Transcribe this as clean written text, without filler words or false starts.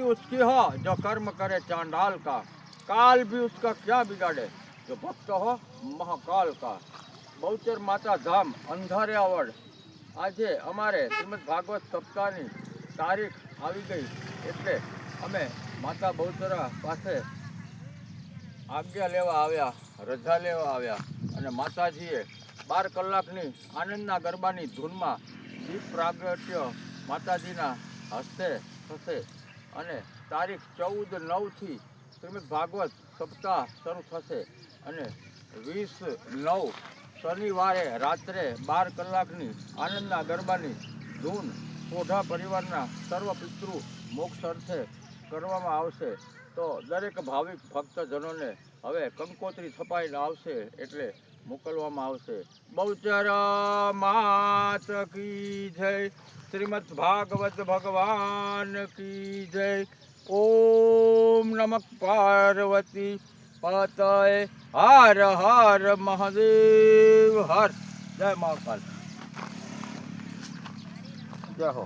उसकी हो जो कर्म करे चांडाल का, काल भी उसका क्या बिगाड़े जो भक्त हो महाकाल का। બહુચર માતા ધામ અંધારિયાવડ આજે અમારે શ્રીમદ ભાગવત સપ્તાહની તારીખ આવી ગઈ એટલે અમે માતા બહુચરા પાસે આજ્ઞા લેવા આવ્યા, રજા લેવા આવ્યા અને માતાજીએ 12 કલાકની આનંદના ગરબાની ધૂનમાં દીપ પ્રાગટ્ય માતાજીના હસ્તે થશે અને તારીખ 14/9થી શ્રીમદ ભાગવત સપ્તાહ શરૂ થશે અને 20/9 શનિવારે રાત્રે 12 કલાકની આનંદના ગરબાની ધૂન સોઢા પરિવારના સર્વ પિતૃ મોક્ષ અર્થે કરવામાં આવશે. તો દરેક ભાવિક ભક્તજનોને હવે કંકોત્રી છપાઈને આવશે એટલે મોકલવામાં આવશે. બહુચર માત કી જય, શ્રીમદ ભાગવત ભગવાન કી જય. ઓમ નમઃ પાર્વતી પતય હર હર મહાદેવ હર. જય મહાકાલ. જય હો.